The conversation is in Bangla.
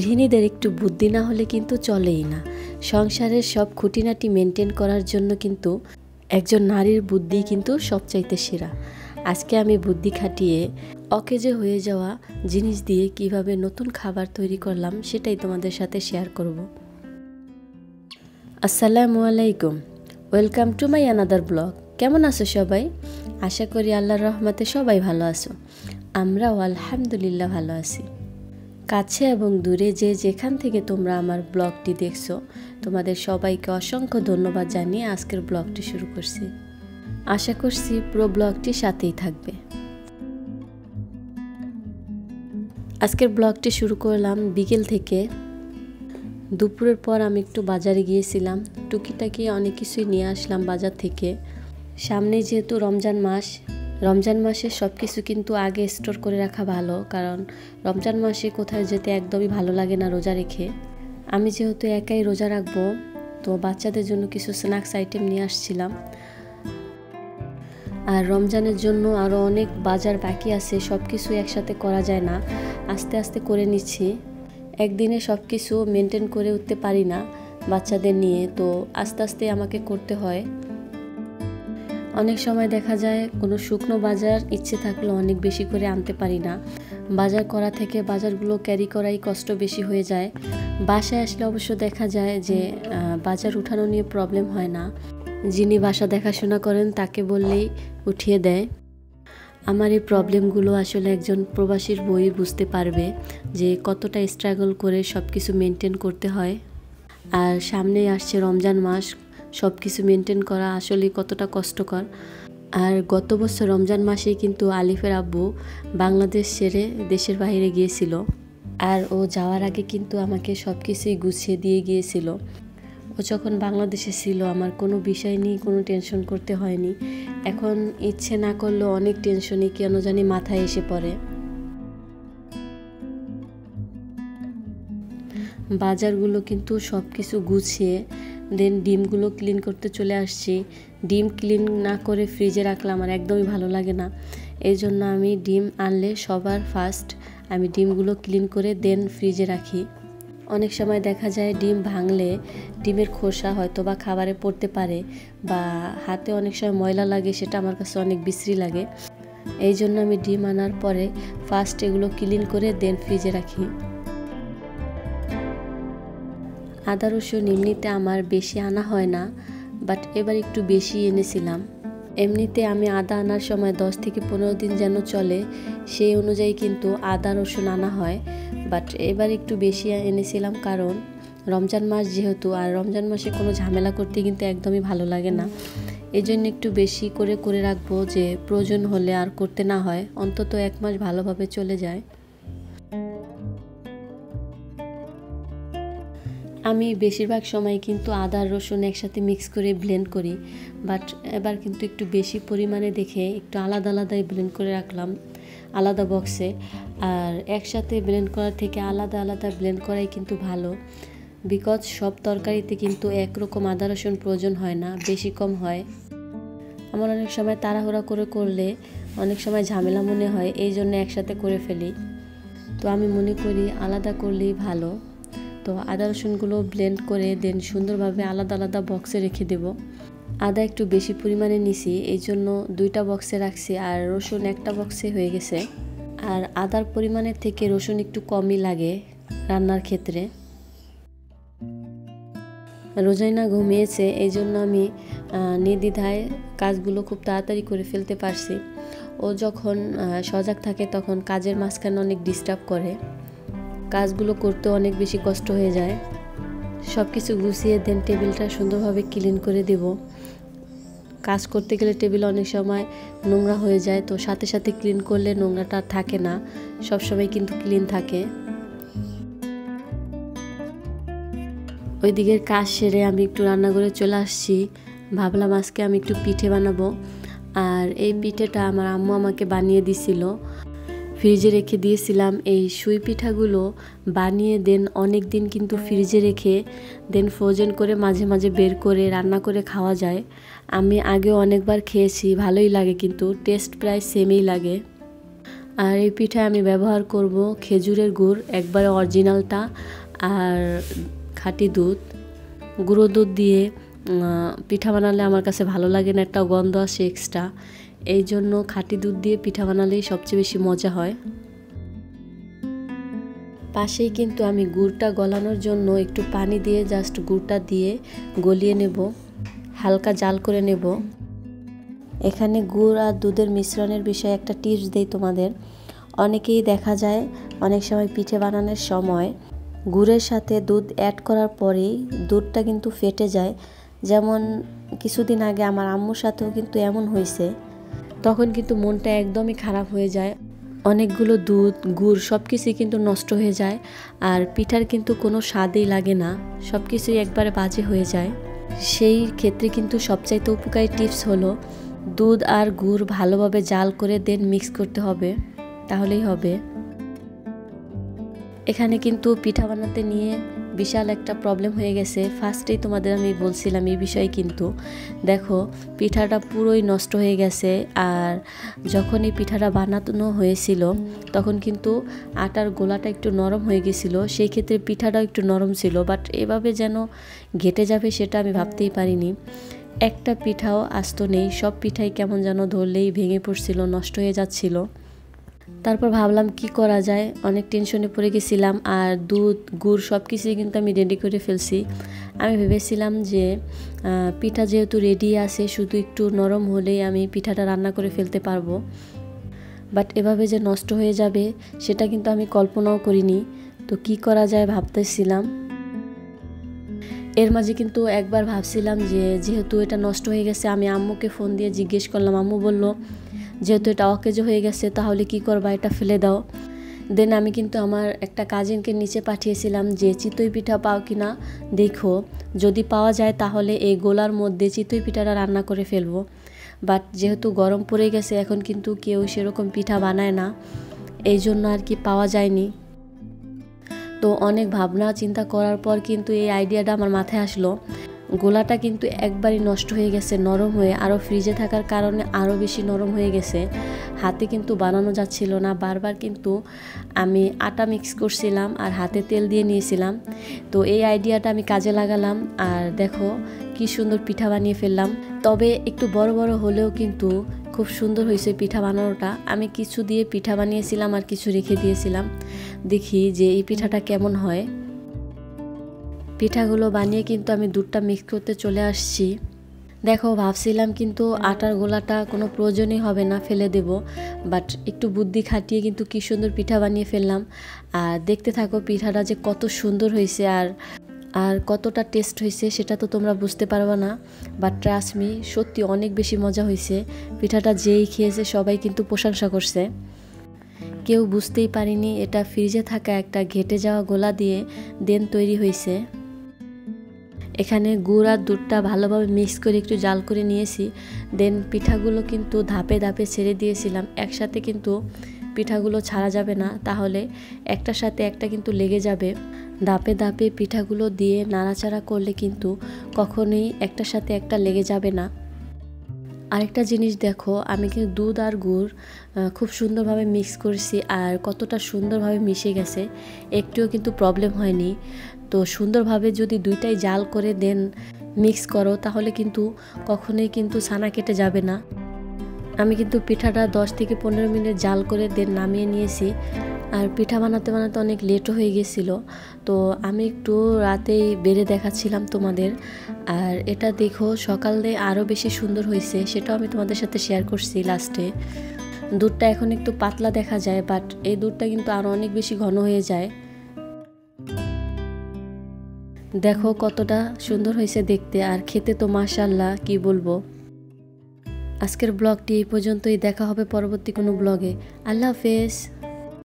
গৃহিণীদের একটু বুদ্ধি না হলে কিন্তু চলেই না। সংসারের সব খুঁটিনাটি মেনটেন করার জন্য কিন্তু একজন নারীর বুদ্ধি কিন্তু সবচাইতে সেরা। আজকে আমি বুদ্ধি খাটিয়ে অকেজে হয়ে যাওয়া জিনিস দিয়ে কিভাবে নতুন খাবার তৈরি করলাম সেটাই তোমাদের সাথে শেয়ার করব। আসসালামু আলাইকুম, welcome to my another blog. কেমন আছো সবাই? আশা করি আল্লাহর রহমতে সবাই ভালো আছো। আমরাও আলহামদুলিল্লাহ ভালো আছি। কাছে এবং দূরে যেখান থেকে তোমরা আমার ব্লগটি দেখছো, তোমাদের সবাইকে অসংখ্য ধন্যবাদ জানিয়ে আজকের ব্লগটি শুরু করছি। আশা করছি পুরো ব্লগটি সাথেই থাকবে। আজকের ব্লগটি শুরু করলাম বিকেল থেকে। দুপুরের পর আমি একটু বাজারে গিয়েছিলাম, টুকিটাকি অনেক কিছুই নিয়ে আসলাম বাজার থেকে। সামনে যেহেতু রমজান মাসে সব কিছু কিন্তু আগে স্টোর করে রাখা ভালো, কারণ রমজান মাসে কোথায় যেতে একদমই ভালো লাগে না রোজা রেখে। আমি যেহেতু একাই রোজা রাখবো, তো বাচ্চাদের জন্য কিছু স্ন্যাক্স আইটেম নিয়ে আসছিলাম। আর রমজানের জন্য আরও অনেক বাজার বাকি আছে, সব কিছু একসাথে করা যায় না, আস্তে আস্তে করে নিচ্ছি। একদিনে সব কিছু মেনটেন করে উঠতে পারি না বাচ্চাদের নিয়ে, তো আস্তে আস্তে আমাকে করতে হয়। অনেক সময় দেখা যায় কোনো শুকনো বাজার ইচ্ছে থাকলেও অনেক বেশি করে আনতে পারি না। বাজার করা থেকে বাজারগুলো ক্যারি করাই কষ্ট বেশি হয়ে যায়। বাসায় আসলে অবশ্য দেখা যায় যে বাজার উঠানো নিয়ে প্রবলেম হয় না। যিনি বাসা দেখাশোনা করেন তাকে বললেই উঠিয়ে দেয়। আমার এই প্রবলেমগুলো আসলে একজন প্রবাসীর বই বুঝতে পারবে যে কতটা স্ট্রাগল করে সব কিছু মেনটেন করতে হয়। আর সামনেই আসছে রমজান মাস, সব কিছু মেনটেন করা আসলে কতটা কষ্টকর। আর গত বছর রমজান মাসেই কিন্তু আলিফের আব্বু বাংলাদেশ ছেড়ে দেশের বাইরে গিয়েছিল। আর ও যাওয়ার আগে কিন্তু আমাকে সব কিছুই গুছিয়ে দিয়ে গিয়েছিল। ও যখন বাংলাদেশে ছিল আমার কোনো বিষয় নিয়ে কোনো টেনশন করতে হয়নি। এখন ইচ্ছে না করলেও অনেক টেনশনই কেন জানি মাথায় এসে পড়ে। বাজারগুলো কিন্তু সব কিছু গুছিয়ে দেন ডিমগুলো ক্লিন করতে চলে আসছি। ডিম ক্লিন না করে ফ্রিজে রাখলে আমার একদমই ভালো লাগে না। এই জন্য আমি ডিম আনলে সবার ফার্স্ট আমি ডিমগুলো ক্লিন করে দেন ফ্রিজে রাখি। অনেক সময় দেখা যায় ডিম ভাঙলে ডিমের খোসা হয়তো বা খাবারে পড়তে পারে, বা হাতে অনেক সময় ময়লা লাগে, সেটা আমার কাছে অনেক বিশ্রী লাগে। এই জন্য আমি ডিম আনার পরে ফার্স্ট এগুলো ক্লিন করে দেন ফ্রিজে রাখি। আদা রসুন এমনিতে আমার বেশি আনা হয় না, বাট এবার একটু বেশি এনেছিলাম। এমনিতে আমি আদা আনার সময় 10 থেকে 15 দিন যেন চলে সেই অনুযায়ী কিন্তু আদা রসুন আনা হয়, বাট এবার একটু বেশি এনেছিলাম কারণ রমজান মাস যেহেতু, আর রমজান মাসে কোনো ঝামেলা করতে কিন্তু একদমই ভালো লাগে না। এই জন্য একটু বেশি করে রাখবো, যে প্রয়োজন হলে আর করতে না হয়, অন্তত 1 মাস ভালোভাবে চলে যায়। আমি বেশিরভাগ সময় কিন্তু আদা আর রসুন একসাথে মিক্স করে ব্লেন্ড করি, বাট এবার কিন্তু একটু বেশি পরিমাণে দেখে একটু আলাদাই ব্লেন্ড করে রাখলাম আলাদা বক্সে। আর একসাথে ব্লেন্ড করার থেকে আলাদা ব্লেন্ড করাই কিন্তু ভালো, বিকজ সব তরকারিতে কিন্তু একরকম আদা রসুন প্রয়োজন হয় না, বেশি কম হয়। আমার অনেক সময় তাড়াহুড়া করলে অনেক সময় ঝামেলা মনে হয়, এই জন্য একসাথে করে ফেলি। তো আমি মনে করি আলাদা করলেই ভালো। তো আদা রসুনগুলো ব্লেন্ড করে দেন সুন্দরভাবে আলাদা বক্সে রেখে দেব। আদা একটু বেশি পরিমাণে নিছি, এই জন্য 2টা বক্সে রাখছি, আর রসুন 1টা বক্সে হয়ে গেছে। আর আদার পরিমাণের থেকে রসুন একটু কমই লাগে রান্নার ক্ষেত্রে। রোজাইনা ঘুমিয়েছে, এই জন্য আমি নির্দ্বিধায় কাজগুলো খুব তাড়াতাড়ি করে ফেলতে পারছি। ও যখন সজাগ থাকে তখন কাজের মাঝখানে অনেক ডিস্টার্ব করে, কাজগুলো করতে অনেক বেশি কষ্ট হয়ে যায়। সব কিছু গুছিয়ে দেন টেবিলটা সুন্দরভাবে ক্লিন করে দেব। কাজ করতে গেলে টেবিল অনেক সময় নোংরা হয়ে যায়, তো সাথে ক্লিন করলে নোংরাটা থাকে না, সব সময় কিন্তু ক্লিন থাকে। ওই দিকের কাজ সেরে আমি একটু রান্নাঘরে চলে আসছি। ভাবলাম আজকে আমি একটু পিঠে বানাবো। আর এই পিঠেটা আমার আম্মু আমাকে বানিয়ে দিছিল, ফ্রিজে রেখে দিয়েছিলাম। এই সুই পিঠাগুলো বানিয়ে দেন অনেক দিন কিন্তু ফ্রিজে রেখে দেন ফ্রোজেন করে মাঝে বের করে রান্না করে খাওয়া যায়। আমি আগেও অনেকবার খেয়েছি, ভালোই লাগে, কিন্তু টেস্ট প্রায় সেমই লাগে। আর এই পিঠায় আমি ব্যবহার করব খেজুরের গুড়, একবারে অরিজিনালটা, আর খাঁটি দুধ। গুঁড়ো দুধ দিয়ে পিঠা বানালে আমার কাছে ভালো লাগে না, একটা গন্ধ আসে এক্সট্রা। এই জন্য খাঁটি দুধ দিয়ে পিঠা বানালেই সবচেয়ে বেশি মজা হয়। পাশেই কিন্তু আমি গুড়টা গলানোর জন্য একটু পানি দিয়ে জাস্ট গুড়টা দিয়ে গলিয়ে নেব, হালকা জাল করে নেব। এখানে গুড় আর দুধের মিশ্রণের বিষয়ে একটা টিপস দেই তোমাদের। অনেকেই দেখা যায় অনেক সময় পিঠে বানানোর সময় গুড়ের সাথে দুধ অ্যাড করার পরেই দুধটা কিন্তু ফেটে যায়। যেমন কিছুদিন আগে আমার আম্মুর সাথেও কিন্তু এমন হয়েছে। তখন কিন্তু মনটা একদমই খারাপ হয়ে যায়, অনেকগুলো দুধ গুড় সব কিছুই কিন্তু নষ্ট হয়ে যায়, আর পিঠার কিন্তু কোনো স্বাদই লাগে না, সব কিছুই একবারে বাজে হয়ে যায়। সেই ক্ষেত্রে কিন্তু সবচাইতে উপকারী টিপস হলো দুধ আর গুড় ভালোভাবে জাল করে দেন মিক্স করতে হবে, তাহলেই হবে। এখানে কিন্তু পিঠা বানাতে নিয়ে বিশাল একটা প্রবলেম হয়ে গেছে। ফার্স্টেই তোমাদের আমি বলছিলাম এই বিষয়ে, কিন্তু দেখো পিঠাটা পুরোই নষ্ট হয়ে গেছে। আর যখন এই পিঠাটা বানানো হয়েছিল তখন কিন্তু আটার গোলাটা একটু নরম হয়ে গেছিল, সেই ক্ষেত্রে পিঠাটাও একটু নরম ছিল, বাট এভাবে যেন ঘেটে যাবে সেটা আমি ভাবতেই পারিনি। একটা পিঠাও আস্ত নেই, সব পিঠাই কেমন যেন ধরলেই ভেঙে পড়ছিল, নষ্ট হয়ে যাচ্ছিল। তারপর ভাবলাম কি করা যায়, অনেক টেনশনে পড়ে গেছিলাম। আর দুধ গুড় সব কিছুই কিন্তু আমি রেডি করে ফেলছি। আমি ভেবেছিলাম যে পিঠা যেহেতু রেডি আছে, শুধু একটু নরম হলেই আমি পিঠাটা রান্না করে ফেলতে পারবো। বাট এভাবে যে নষ্ট হয়ে যাবে সেটা কিন্তু আমি কল্পনাও করিনি। তো কি করা যায় ভাবতেছিলাম। এর মাঝে কিন্তু একবার ভাবছিলাম যে যেহেতু এটা নষ্ট হয়ে গেছে, আমি আম্মুকে ফোন দিয়ে জিজ্ঞেস করলাম। আম্মু বলল যেহেতু এটা অকেজ হয়ে গেছে তাহলে কি করবা, এটা ফেলে দাও। দেন আমি কিন্তু আমার একটা কাজিনকে নিচে পাঠিয়েছিলাম যে চিতই পিঠা পাও কিনা দেখো, যদি পাওয়া যায় তাহলে এই গোলার মধ্যে চিতই পিঠাটা রান্না করে ফেলবো। বাট যেহেতু গরম পড়ে গেছে এখন কিন্তু কেউ সেরকম পিঠা বানায় না, এই জন্য আর কি পাওয়া যায়নি। তো অনেক ভাবনা চিন্তা করার পর কিন্তু এই আইডিয়াটা আমার মাথায় আসলো। গোলাটা কিন্তু একবারই নষ্ট হয়ে গেছে নরম হয়ে, আরও ফ্রিজে থাকার কারণে আরও বেশি নরম হয়ে গেছে, হাতে কিন্তু বানানো যাচ্ছিল না। বারবার কিন্তু আমি আটা মিক্স করছিলাম আর হাতে তেল দিয়ে নিয়েছিলাম। তো এই আইডিয়াটা আমি কাজে লাগালাম, আর দেখো কি সুন্দর পিঠা বানিয়ে ফেললাম। তবে একটু বড় বড় হলেও কিন্তু খুব সুন্দর হয়েছে পিঠা বানানোটা। আমি কিছু দিয়ে পিঠা বানিয়েছিলাম আর কিছু রেখে দিয়েছিলাম, দেখি যে এই পিঠাটা কেমন হয়। পিঠাগুলো বানিয়ে কিন্তু আমি দুধটা মিক্স করতে চলে আসছি। দেখো ভাবছিলাম কিন্তু আটার গোলাটা কোনো প্রয়োজনই হবে না, ফেলে দেব, বাট একটু বুদ্ধি খাটিয়ে কিন্তু কি সুন্দর পিঠা বানিয়ে ফেললাম। আর দেখতে থাকো পিঠাটা যে কত সুন্দর হয়েছে আর কতটা টেস্ট হয়েছে সেটা তো তোমরা বুঝতে পারবে না, বাট ট্রাস্ট মি সত্যি অনেক বেশি মজা হয়েছে। পিঠাটা যেই খেয়েছে সবাই কিন্তু প্রশংসা করছে। কেউ বুঝতেই পারিনি এটা ফ্রিজে থাকা একটা ঘেটে যাওয়া গোলা দিয়ে দেন তৈরি হয়েছে। এখানে গুড় আর দুধটা ভালোভাবে মিক্স করে একটু জাল করে নিয়েছি। দেন পিঠাগুলো কিন্তু ধাপে ধাপে ছেড়ে দিয়েছিলাম, একসাথে কিন্তু পিঠাগুলো ছাড়া যাবে না, তাহলে একটার সাথে একটা কিন্তু লেগে যাবে। ধাপে ধাপে পিঠাগুলো দিয়ে নাড়াচাড়া করলে কিন্তু কখনোই একটার সাথে একটা লেগে যাবে না। আরেকটা জিনিস দেখো, আমি কিন্তু দুধ আর গুড় খুব সুন্দরভাবে মিক্স করেছি, আর কতটা সুন্দরভাবে মিশে গেছে, একটুও কিন্তু প্রবলেম হয়নি। তো সুন্দরভাবে যদি দুইটাই জাল করে দেন মিক্স করো তাহলে কিন্তু কখনোই কিন্তু ছানা কেটে যাবে না। আমি কিন্তু পিঠাটা 10 থেকে 15 মিনিট জাল করে দেন নামিয়ে নিয়েছি। আর পিঠা বানাতে বানাতে অনেক লেটও হয়ে গেছিলো, তো আমি একটু রাতেই বেড়ে দেখাচ্ছিলাম তোমাদের। আর এটা দেখো সকালে আরও বেশি সুন্দর হয়েছে, সেটাও আমি তোমাদের সাথে শেয়ার করছি লাস্টে। দুধটা এখন একটু পাতলা দেখা যায়, বাট এই দুধটা কিন্তু আরও অনেক বেশি ঘন হয়ে যায়। দেখো কতটা সুন্দর হয়েছে দেখতে, আর খেতে তো মাশাআল্লাহ কি বলবো। আজকের ব্লগটি এই পর্যন্তই, দেখা হবে পরবর্তী কোনো ব্লগে। আল্লাহ হাফেজ।